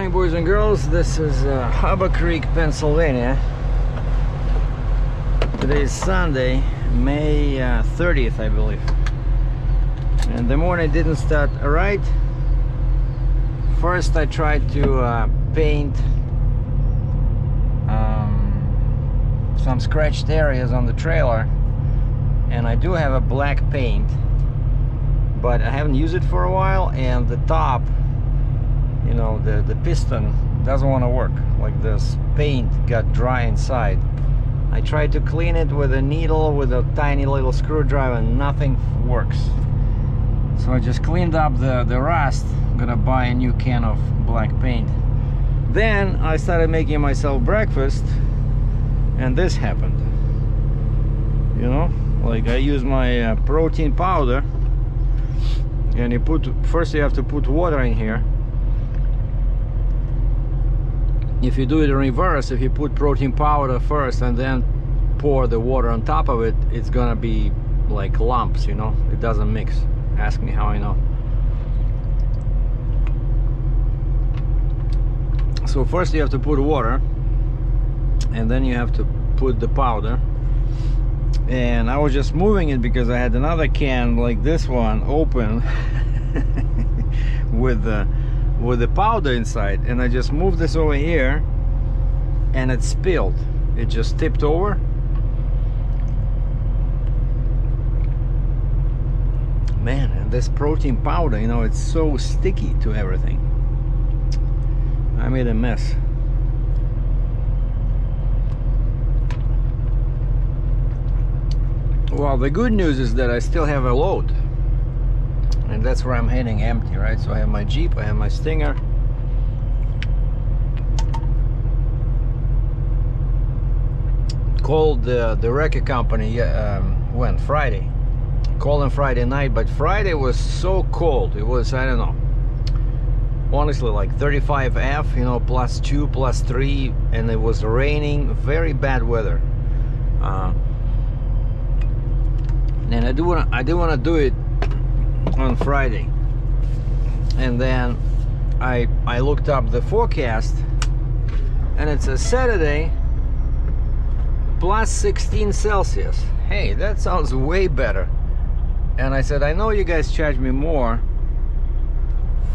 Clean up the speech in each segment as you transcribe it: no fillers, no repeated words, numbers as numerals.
morning, boys and girls. This is Harborcreek, Pennsylvania. Today is Sunday, May 30th, I believe. And the morning didn't start right. First I tried to paint some scratched areas on the trailer, and I do have a black paint, but I haven't used it for a while, and the top, you know, the piston doesn't want to work. Like, this paint got dry inside. I tried to clean it with a needle, with a tiny little screwdriver, and nothing works. So I just cleaned up the rust. I'm gonna buy a new can of black paint. Then I started making myself breakfast, and this happened. You know, like, I use my protein powder, and first you have to put water in here. If you do it in reverse, if you put protein powder first and then pour the water on top of it, it's gonna be like lumps, you know, it doesn't mix. Ask me how I know. So first you have to put water, and then you have to put the powder. And I was just moving it because I had another can like this one open with the powder inside, and I just moved this over here and it spilled. It just tipped over. Man, and this protein powder, you know, it's so sticky to everything. I made a mess. Well, the good news is that I still have a load, and that's where I'm heading, empty, right? So I have my Jeep, I have my Stinger. Called the wrecker company when Friday. Called them Friday night, but Friday was so cold. It was, I don't know, honestly, like 35F, you know, +2, +3, and it was raining, very bad weather. And I do want to do it on Friday. And then I looked up the forecast, and it's a Saturday, +16 Celsius. Hey, that sounds way better. And I said, I know you guys charge me more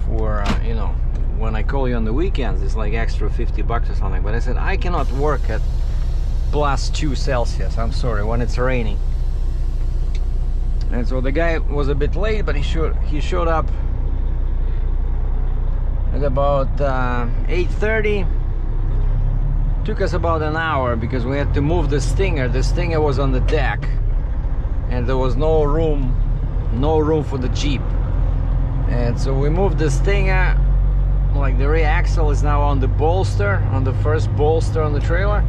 for you know, when I call you on the weekends, it's like extra 50 bucks or something, but I said I cannot work at +2 Celsius. I'm sorry, when it's raining. And so the guy was a bit late, but he showed up at about 8:30. Took us about an hour because we had to move the Stinger. The Stinger was on the deck, and there was no room for the Jeep. And so we moved the Stinger. Like, the rear axle is now on the bolster, on the first bolster on the trailer,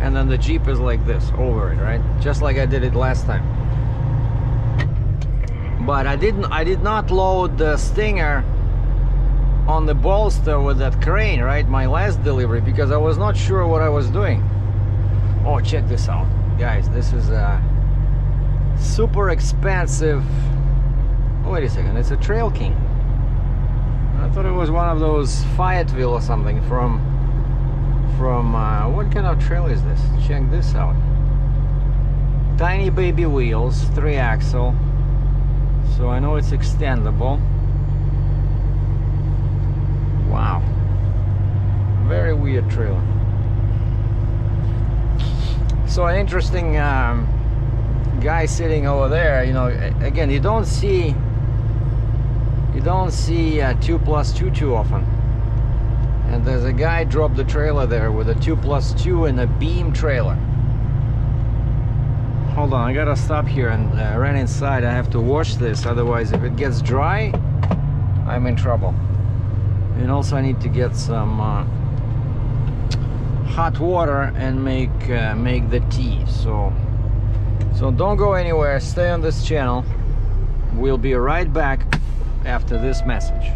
and then the Jeep is like this over it, right? Just like I did it last time. But I did not load the Stinger on the bolster with that crane, right? My last delivery, because I was not sure what I was doing. Oh, check this out, guys. This is a super expensive. Oh, wait a second, it's a Trail King. I thought it was one of those Fayetteville or something from what kind of trail is this? Check this out. Tiny baby wheels, 3-axle. So I know it's extendable. Wow, very weird trailer. So an interesting guy sitting over there. You know, again, you don't see 2+2 too often. And there's a guy dropped the trailer there with a 2+2 and a beam trailer. Hold on, I gotta stop here and run inside. I have to wash this, otherwise if it gets dry, I'm in trouble. And also I need to get some hot water and make the tea. So don't go anywhere, stay on this channel. We'll be right back after this message.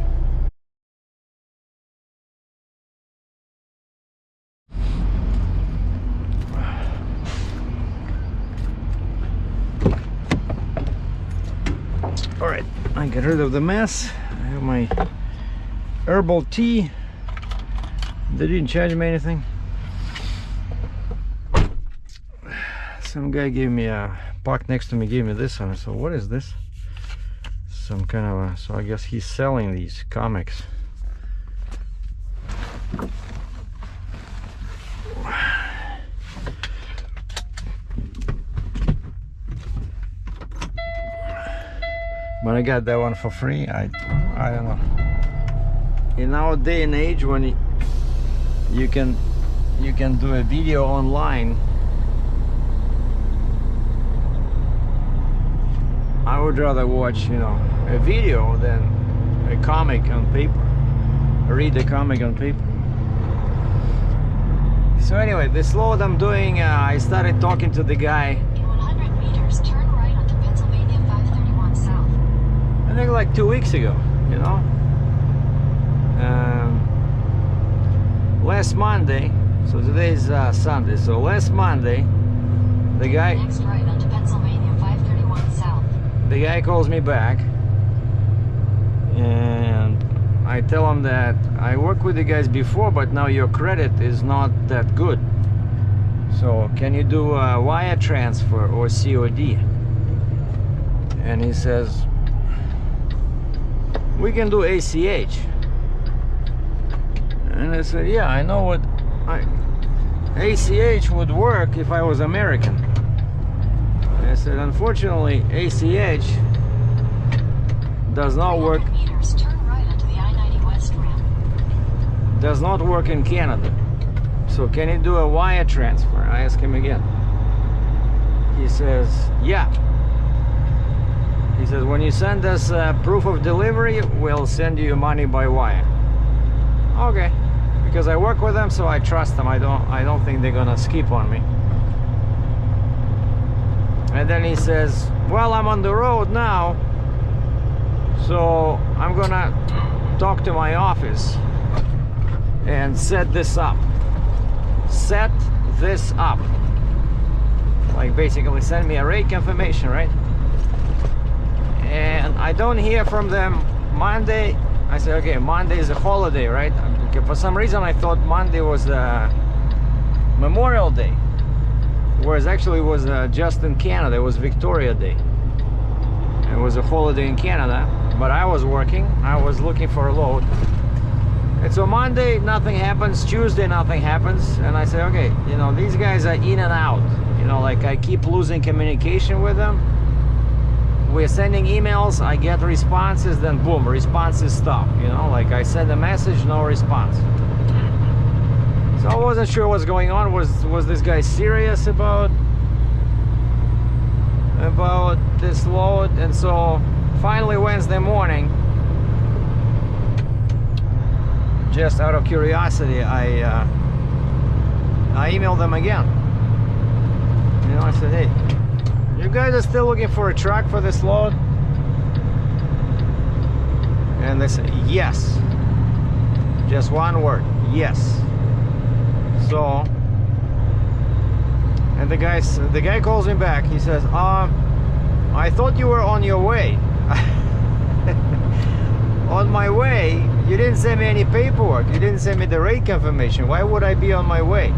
All right, I got rid of the mess. I have my herbal tea They didn't charge me anything. Some guy gave me a parked next to me, gave me this one. So what is this? Some kind of a, so I guess he's selling these comics. But I got that one for free. I don't know. In our day and age, when you can do a video online, I would rather watch, you know, a video than a comic on paper. Read the comic on paper. So anyway, this load I'm doing, I started talking to the guy. In 100 meters, turn right onto Pennsylvania 531 South. I think like 2 weeks ago, you know. Last Monday, so today's Sunday, so last Monday, the guy... Next right onto Pennsylvania 531 South. The guy calls me back, and I tell him that I worked with the guys before, but now your credit is not that good. So can you do a wire transfer or COD? And he says, we can do ACH. And I said, yeah, I know what ACH would work if I was American. And I said, unfortunately, ACH does not work. Meters, turn right onto the I-90 West ramp. Does not work in Canada. So can you do a wire transfer? I ask him again. He says, yeah. He says, when you send us proof of delivery, we'll send you money by wire. Okay. Because I work with them, so I trust them. I don't think they're gonna skip on me. And then he says, well, I'm on the road now, so I'm gonna talk to my office and set this up. Set this up. Like basically send me a rate confirmation, right? And I don't hear from them Monday. I said, okay, Monday is a holiday, right? For some reason I thought Monday was Memorial Day, whereas actually it was just in Canada. It was Victoria Day. It was a holiday in Canada, but I was working. I was looking for a load. And so Monday nothing happens, Tuesday nothing happens, and I say, okay, you know, these guys are in and out. You know, like I keep losing communication with them. We're sending emails, I get responses, then boom, responses stop. You know, like I send a message, no response. So I wasn't sure what's going on. Was this guy serious about this load? And so finally Wednesday morning, just out of curiosity, I emailed them again. You know, I said, hey, you guys are still looking for a truck for this load? And they said, yes. Just one word, yes. So, and the guy calls me back. He says, I thought you were on your way. On my way? You didn't send me any paperwork. You didn't send me the rate confirmation. Why would I be on my way?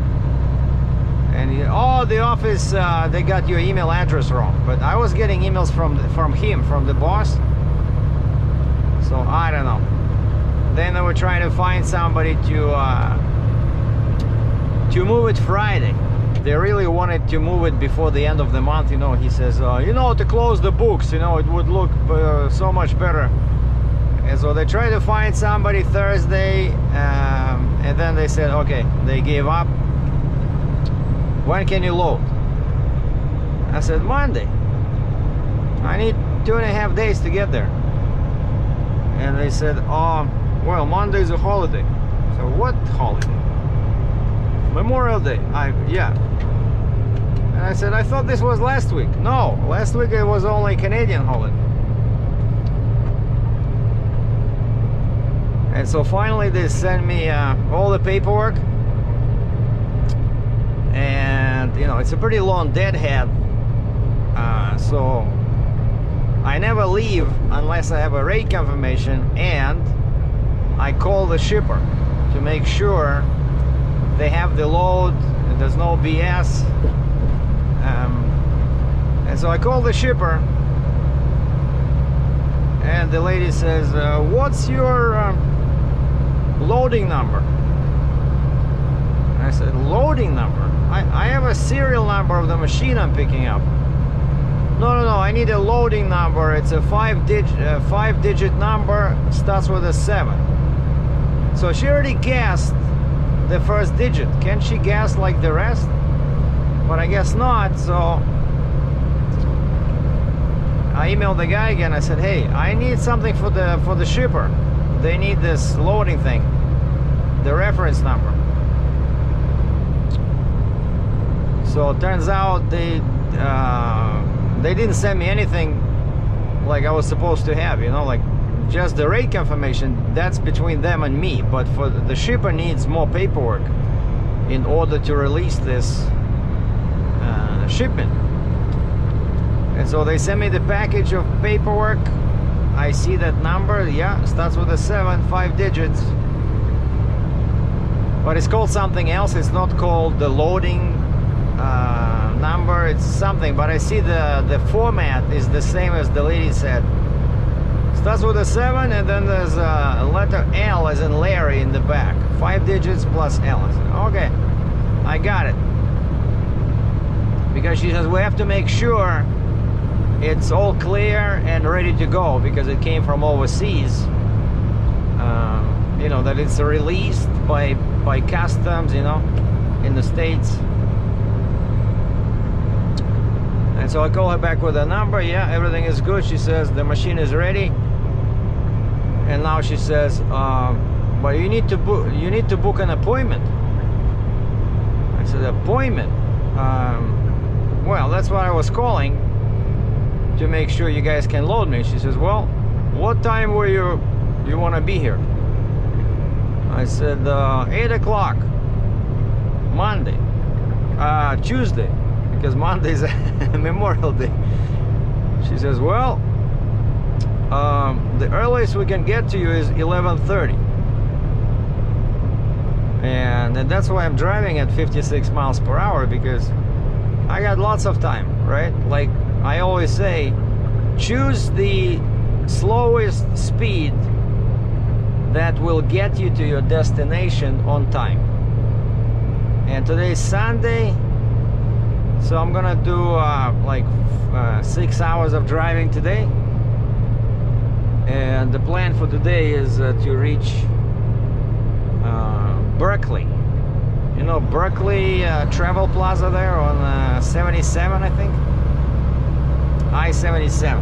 And oh, the office, they got your email address wrong. But I was getting emails from him, from the boss. So I don't know. Then they were trying to find somebody to move it Friday. They really wanted to move it before the end of the month. You know, he says, you know, to close the books, you know, it would look so much better. And so they tried to find somebody Thursday, and then they said, okay, they gave up. When can you load? I said, Monday. I need 2.5 days to get there. And they said, oh, well, Monday is a holiday. So what holiday? Memorial Day. Yeah. And I said, I thought this was last week. No, last week it was only Canadian holiday. And so finally they sent me all the paperwork. And you know, it's a pretty long deadhead, so I never leave unless I have a rate confirmation, and I call the shipper to make sure they have the load, there's no BS. And so I called the shipper, and the lady says, what's your loading number? I said, loading number? I have a serial number of the machine I'm picking up. No, I need a loading number. It's a five-digit number, starts with a 7. So she already guessed the first digit. Can she guess like the rest? But I guess not. So I emailed the guy again. I said, hey, I need something for the shipper. They need this loading thing, the reference number. So it turns out they didn't send me anything like I was supposed to have, you know, like just the rate confirmation. That's between them and me, but for the shipper needs more paperwork in order to release this shipment. And so they sent me the package of paperwork. I see that number, yeah, starts with a 7, 5 digits, but it's called something else. It's not called the loading number, it's something, but I see the format is the same as the lady said. Starts with a 7, and then there's a letter L as in Larry in the back. 5 digits plus L. I said, okay, I got it. Because she says we have to make sure it's all clear and ready to go, because it came from overseas. You know, that it's released by customs, you know, in the States. And so I call her back with a number. Yeah, everything is good. She says the machine is ready. And now she says, but you need to book an appointment. I said, appointment? Well, that's what I was calling, to make sure you guys can load me. She says, well, what time were you want to be here? I said 8 o'clock Monday, Tuesday, because Monday's Memorial Day. She says, well, the earliest we can get to you is 11:30, and that's why I'm driving at 56 miles per hour, because I got lots of time, right? Like I always say, choose the slowest speed that will get you to your destination on time. And today's Sunday, so I'm gonna do like 6 hours of driving today. And the plan for today is to reach Berkley. You know, Berkley Travel Plaza there on 77, I think. I-77.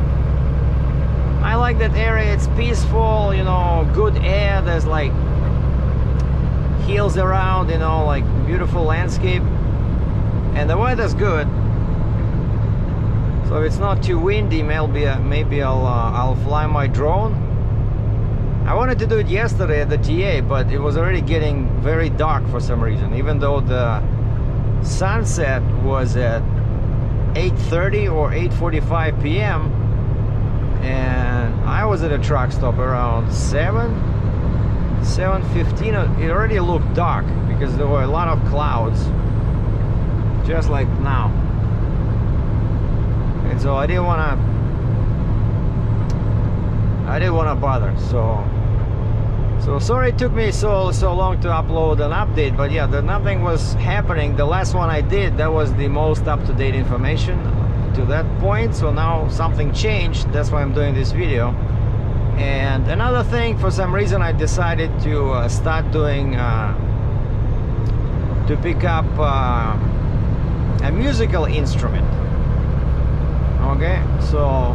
I like that area. It's peaceful, you know, good air. There's like hills around, you know, like beautiful landscape, and the weather's good. So if it's not too windy, maybe I'll fly my drone. I wanted to do it yesterday at the TA, but it was already getting very dark for some reason, even though the sunset was at 8:30 or 8:45 p.m. and I was at a truck stop around 7:15. It already looked dark because there were a lot of clouds, just like now. And so I didn't want to bother. So sorry it took me so long to upload an update, but yeah, nothing was happening. The last one I did, that was the most up-to-date information to that point. So now something changed. That's why I'm doing this video. And another thing, for some reason I decided to start doing to pick up a musical instrument. Okay, so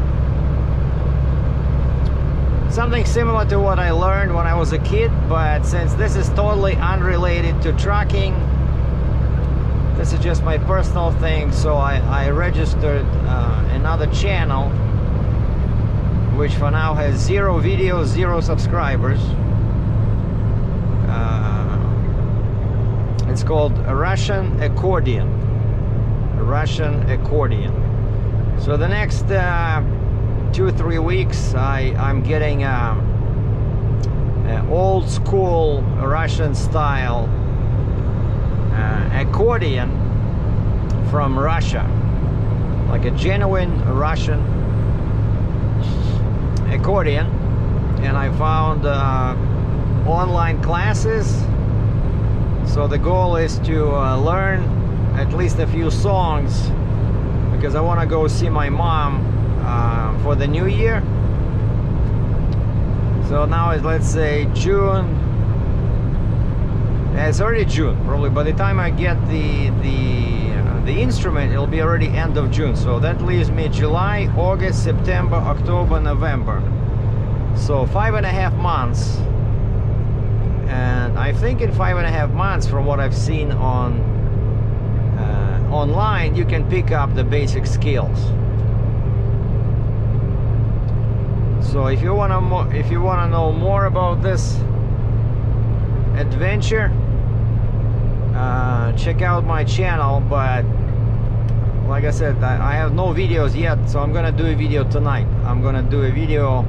something similar to what I learned when I was a kid, but since this is totally unrelated to trucking, this is just my personal thing. So I registered another channel, which for now has 0 videos, 0 subscribers. It's called a Russian Accordion. A Russian Accordion. So the next 2 or 3 weeks, I'm getting old school Russian style accordion from Russia, like a genuine Russian accordion, and I found online classes. So the goal is to learn at least a few songs, because I want to go see my mom for the new year. So now it's, let's say, June. It's already June, probably. By the time I get the instrument, it'll be already end of June. So that leaves me July, August, September, October, November. So 5.5 months. And I think in 5.5 months, from what I've seen on online, you can pick up the basic skills. So if you want to know more about this adventure, check out my channel. But like I said, I have no videos yet, so I'm gonna do a video tonight. I'm gonna do a video,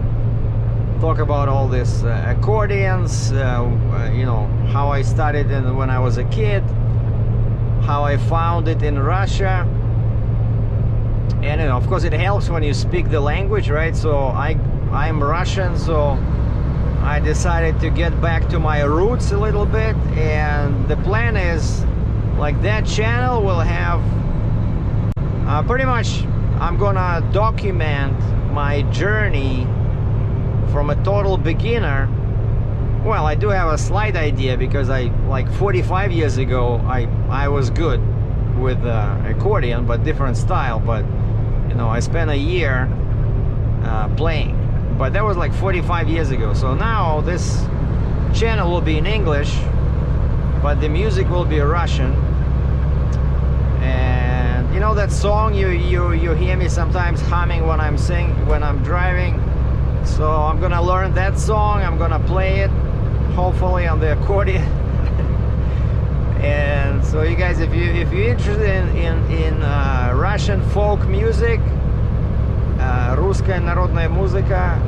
talk about all this accordions, you know, how I started when I was a kid, how I found it in Russia. And you know, of course it helps when you speak the language, right? So I'm Russian, so I decided to get back to my roots a little bit. And the plan is, like, that channel will have pretty much, I'm gonna document my journey from a total beginner. Well, I do have a slight idea, because like 45 years ago I was good with accordion, but different style. But you know, I spent a year playing, but that was like 45 years ago. So now this channel will be in English, but the music will be Russian. And you know that song you hear me sometimes humming when I'm driving? So I'm gonna learn that song, I'm gonna play it, hopefully on the accordion. And so you guys, if you're interested in Russian folk music, Русская народная музыка,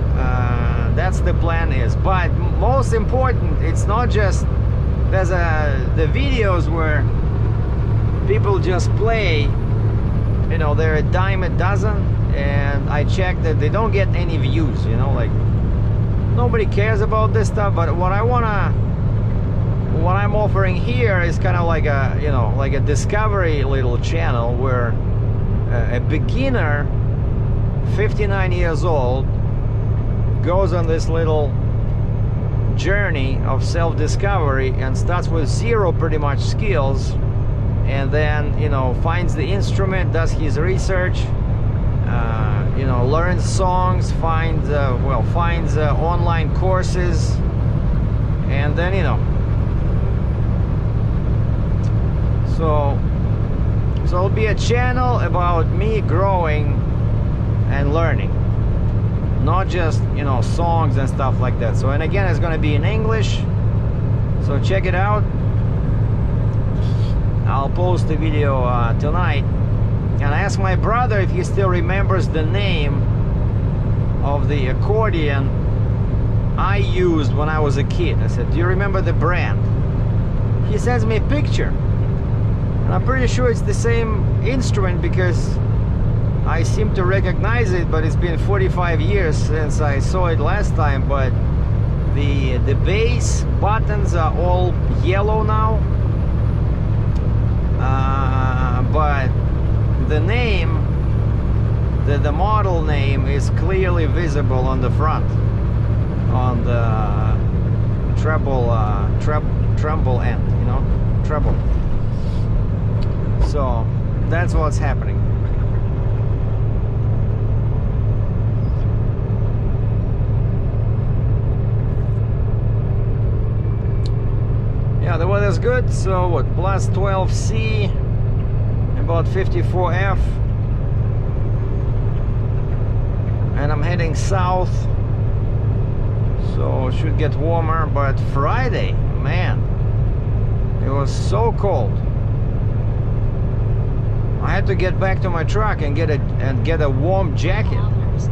that's the plan is. But most important, it's not just, there's the videos where people just play, you know, they're a dime a dozen, and I checked that they don't get any views, you know, like nobody cares about this stuff. But what I'm offering here is kind of like a, you know, like a discovery little channel where a beginner, 59 years old, goes on this little journey of self-discovery and starts with zero pretty much skills, and then, you know, finds the instrument, does his research, you know, learns songs, finds online courses, and then, you know, so it'll be a channel about me growing and learning, not just, you know, songs and stuff like that. So, and again, it's going to be in English, so check it out. I'll post the video tonight. And I asked my brother if he still remembers the name of the accordion I used when I was a kid. I said, do you remember the brand? He sends me a picture, and I'm pretty sure it's the same instrument, because I seem to recognize it, but it's been 45 years since I saw it last time. But the bass buttons are all yellow now, but the name, the model name is clearly visible on the front, on the treble end, you know, treble. So that's what's happening. Yeah, the weather's good. So what, plus 12C, about 54F, and I'm heading south, so it should get warmer. But Friday, man, it was so cold. I had to get back to my truck and get a warm jacket.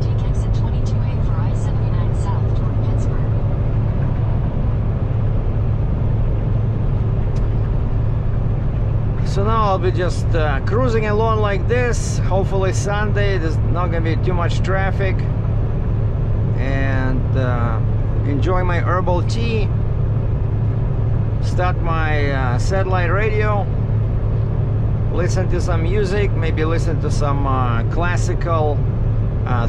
Take exit 22A for I-79 south toward Pittsburgh. I'll be just cruising along like this. Hopefully Sunday there's not gonna be too much traffic, and enjoy my herbal tea, start my satellite radio, listen to some music, maybe listen to some classical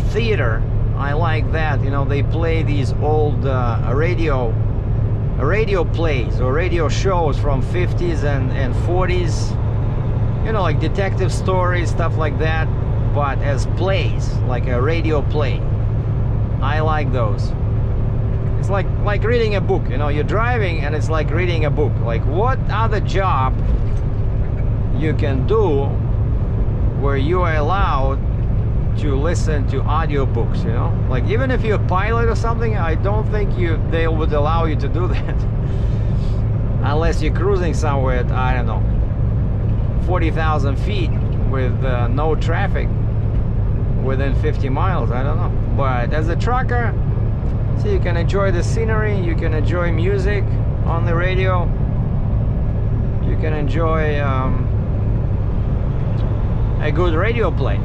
theater. I like that, you know, they play these old radio plays or radio shows from 50s and 40s, you know, like detective stories, stuff like that, but as plays, like a radio play. I like those. It's like reading a book, you know, you're driving and it's like reading a book. Like, what other job you can do where you are allowed to listen to audiobooks, you know? Like, even if you're a pilot or something, I don't think they would allow you to do that. Unless you're cruising somewhere at, I don't know, 40,000 feet with no traffic within 50 miles, I don't know. But as a trucker, so you can enjoy the scenery, you can enjoy music on the radio, you can enjoy a good radio play.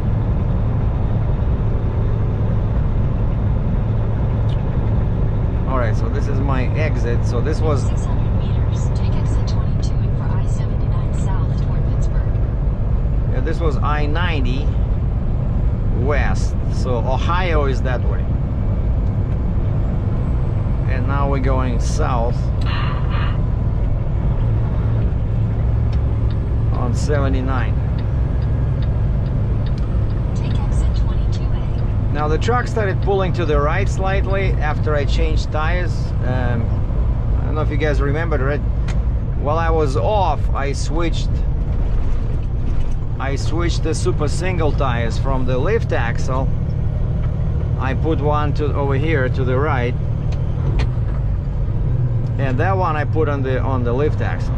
Alright, so this is my exit. So this was 600 meters. Take exit 22 in for I-79 south toward Pittsburgh. Yeah, this was I-90 west. So Ohio is that way. And now we're going south on 79. Now the truck started pulling to the right slightly after I changed tires. I don't know if you guys remember it. While I was off, I switched the super single tires from the lift axle. I put one over here to the right, and that one I put on the lift axle.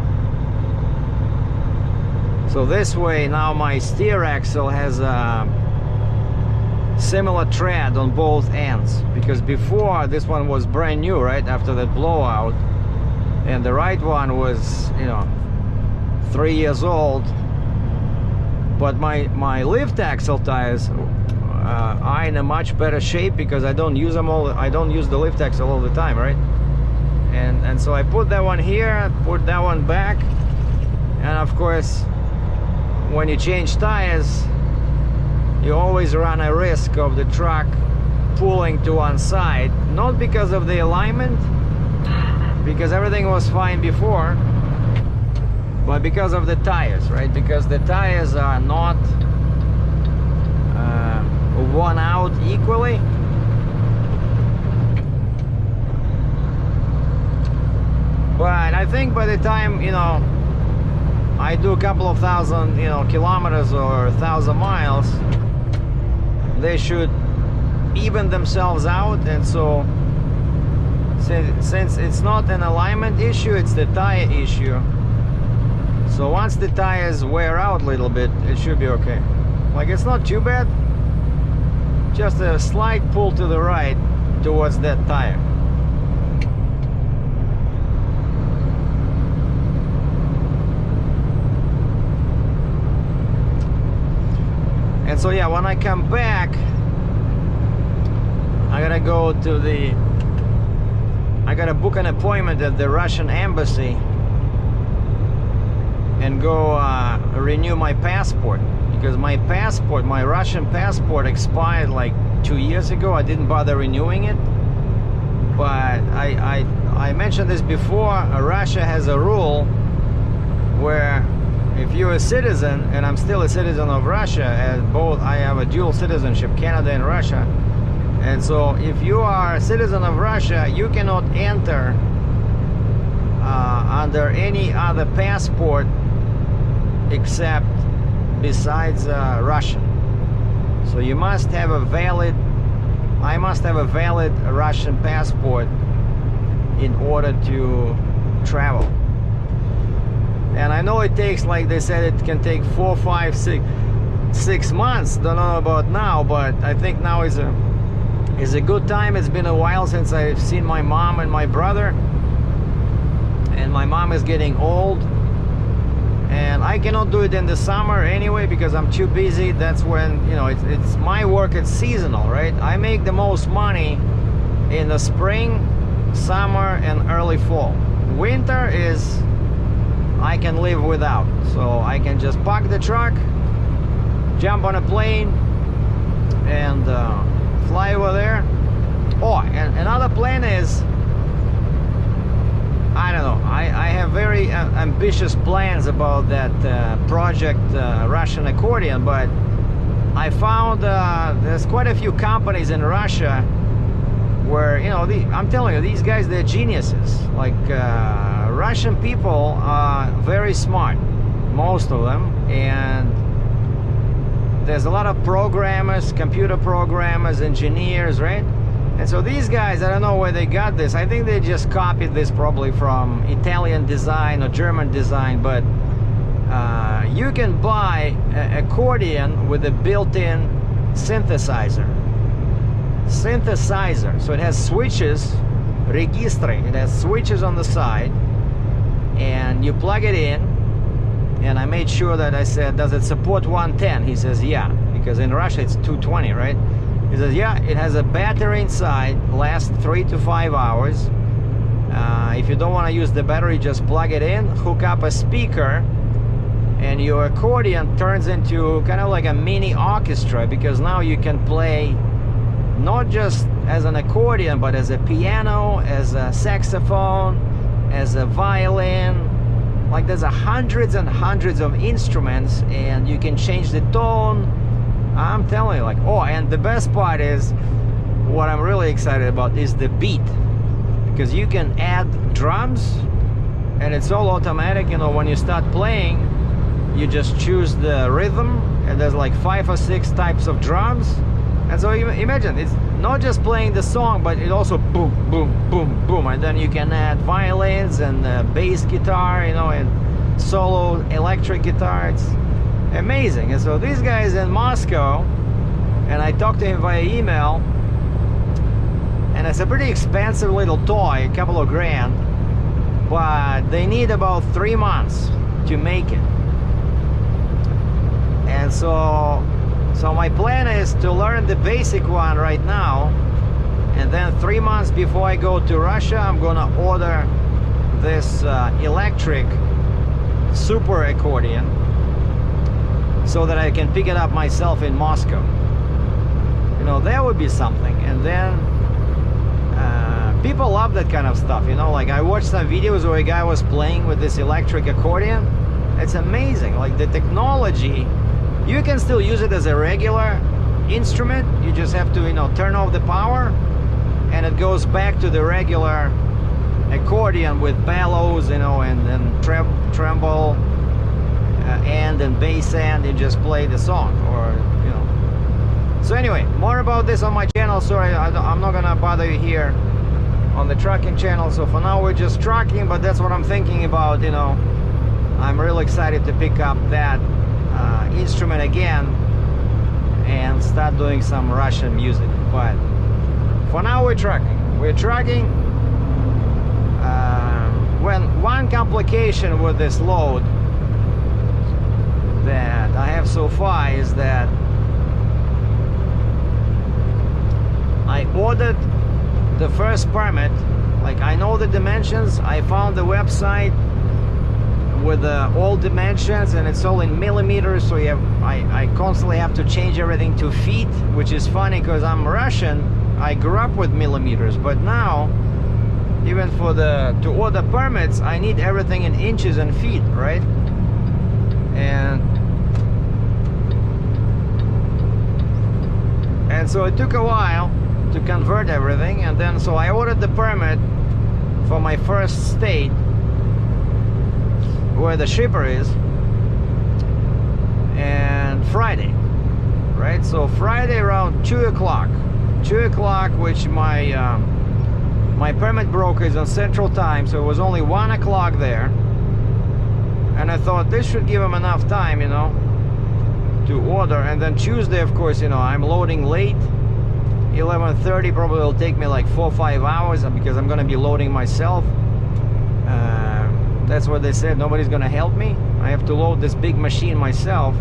So this way now my steer axle has a similar tread on both ends, because before this one was brand new, right after that blowout, and the right one was, you know, 3 years old. But my lift axle tires are in a much better shape because I don't use them I don't use the lift axle all the time, right? And so I put that one here, put that one back, and of course when you change tires, you always run a risk of the truck pulling to one side, not because of the alignment, because everything was fine before, but because of the tires, right? Because the tires are not worn out equally. But I think by the time, you know, I do a couple of thousand, you know, kilometers or 1,000 miles, they should even themselves out. And so since it's not an alignment issue, it's the tire issue. So once the tires wear out a little bit, it should be okay. Like, it's not too bad, just a slight pull to the right towards that tire. And so yeah, when I come back, I gotta go to I gotta book an appointment at the Russian embassy and go renew my passport, because my Russian passport expired like 2 years ago. I didn't bother renewing it, but I mentioned this before. Russia has a rule where if you're a citizen, and I'm still a citizen of Russia, and both I have a dual citizenship, Canada and Russia, and so if you are a citizen of Russia, you cannot enter under any other passport except besides Russian. So you must have a valid, I must have a valid Russian passport in order to travel. And I know it takes, like they said, it can take 4, 5, 6 months. Don't know about now, but I think now is a good time. It's been a while since I've seen my mom and my brother, and my mom is getting old, and I cannot do it in the summer anyway because I'm too busy. That's when, you know, it's my work, it's seasonal, right? I make the most money in the spring, summer, and early fall. Winter is I can live without, so I can just park the truck, jump on a plane, and fly over there. Oh, and another plan is, I don't know, I have very ambitious plans about that project, Russian accordion, but I found there's quite a few companies in Russia where, you know, I'm telling you, these guys, they're geniuses. Like, Russian people are very smart, most of them, and there's a lot of programmers, computer programmers, engineers, right? And so these guys, I don't know where they got this. I think they just copied this probably from Italian design or German design, but you can buy an accordion with a built-in synthesizer. So it has switches, registry, it has switches on the side, and you plug it in. And I made sure that I said, does it support 110? He says, yeah, because in Russia it's 220, right? He says, yeah, it has a battery inside, lasts 3 to 5 hours. If you don't want to use the battery, just plug it in, hook up a speaker, and your accordion turns into kind of like a mini orchestra, because now you can play not just as an accordion, but as a piano, as a saxophone, as a violin. Like, there's hundreds and hundreds of instruments, and you can change the tone. I'm telling you, like, oh, and the best part is, what I'm really excited about is the beat, because you can add drums, and it's all automatic. You know, when you start playing, you just choose the rhythm, and there's like 5 or 6 types of drums. And so imagine, it's not just playing the song, but it also boom, boom, boom, boom, and then you can add violins and bass guitar, you know, and solo electric guitar. It's amazing. And so these guys in Moscow, and I talked to him via email, and it's a pretty expensive little toy, a couple of grand, but they need about 3 months to make it. And so my plan is to learn the basic one right now, and then 3 months before I go to Russia, I'm gonna order this electric super accordion so that I can pick it up myself in Moscow. You know, that would be something. And then people love that kind of stuff, you know. Like, I watched some videos where a guy was playing with this electric accordion. It's amazing. Like, the technology, you can still use it as a regular instrument. You just have to, you know, turn off the power, and it goes back to the regular accordion with bellows, you know, and treble end and bass end. You just play the song, or, you know. So anyway, more about this on my channel. Sorry, I'm not gonna bother you here on the trucking channel. So for now, we're just trucking, but that's what I'm thinking about, you know. I'm really excited to pick up that instrument again and start doing some Russian music. But for now, we're trucking. When one complication with this load that I have so far is that I ordered the first permit. Like, I know the dimensions. I found the website with all dimensions, and it's all in millimeters, so I constantly have to change everything to feet, which is funny because I'm Russian. I grew up with millimeters, but now even for to order permits, I need everything in inches and feet, right? And so it took a while to convert everything, and then so I ordered the permit for my first state where the shipper is, and Friday, right? So Friday around 2 o'clock, which my permit broker is on Central Time, so it was only 1 o'clock there, and I thought this should give him enough time, you know, to order. And then Tuesday, of course, you know, I'm loading late, 11:30, probably will take me like 4 or 5 hours because I'm gonna be loading myself. That's what they said. Nobody's gonna help me. I have to load this big machine myself.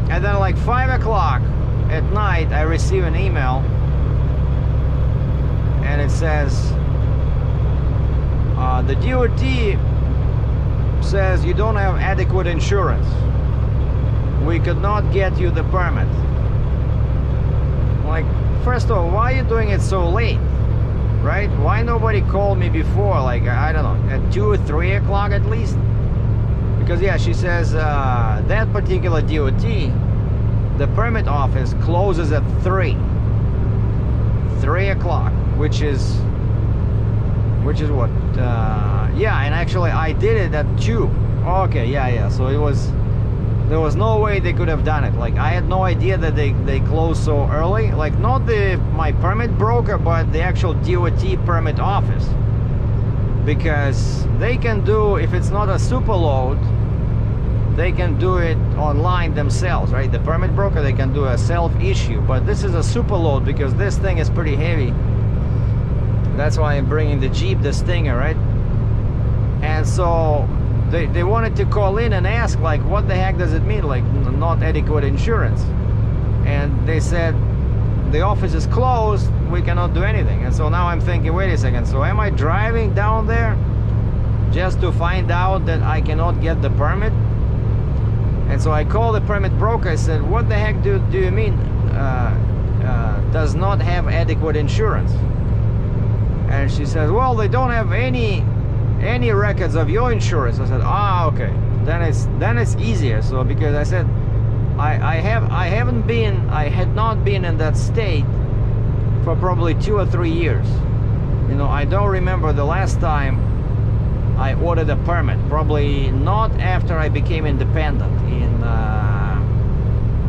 And then like 5 o'clock at night, I receive an email, and it says, the DOT says you don't have adequate insurance. We could not get you the permit. Like, first of all, why are you doing it so late? Right? Why nobody called me before? Like, I don't know, at 2 or 3 o'clock at least? Because yeah, she says that particular DOT, the permit office closes at 3 o'clock, which is what? Yeah, and actually I did it at 2. Okay, yeah. So there was no way they could have done it. Like, I had no idea that they closed so early. Like, not my permit broker, but the actual DOT permit office. Because they can do, if it's not a super load, they can do it online themselves, right? The permit broker, they can do a self-issue, but this is a super load because this thing is pretty heavy. That's why I'm bringing the Jeep, the Stinger, right? And so they wanted to call in and ask, like, what the heck does it mean, like, not adequate insurance? And they said, the office is closed, we cannot do anything. And so now I'm thinking, wait a second, so am I driving down there just to find out that I cannot get the permit? And so I called the permit broker. I said, what the heck do you mean does not have adequate insurance? And she says, well, they don't have any records of your insurance. I said, okay, then it's easier. So because I said, I had not been in that state for probably 2 or 3 years. You know, I don't remember the last time I ordered a permit. Probably not after I became independent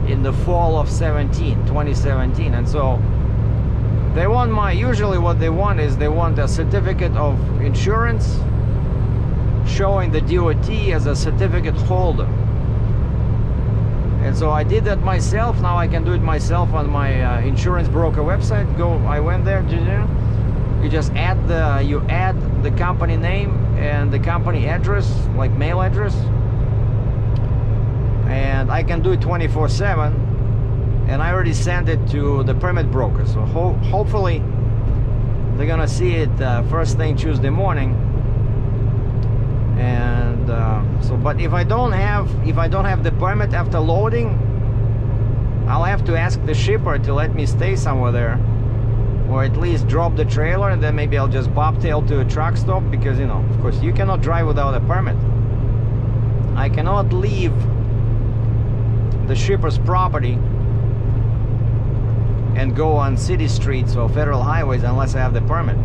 in the fall of 2017. And so they want usually what they want is they want a certificate of insurance showing the DOT as a certificate holder. And so I did that myself. Now I can do it myself on my insurance broker website. I went there. You just add the company name and the company address, like mail address, and I can do it 24/7. And I already sent it to the permit broker. So hopefully they're gonna see it first thing Tuesday morning. And but if I don't have the permit after loading, I'll have to ask the shipper to let me stay somewhere there, or at least drop the trailer, and then maybe I'll just bobtail to a truck stop, because, you know, of course you cannot drive without a permit. I cannot leave the shipper's property and go on city streets or federal highways unless I have the permit.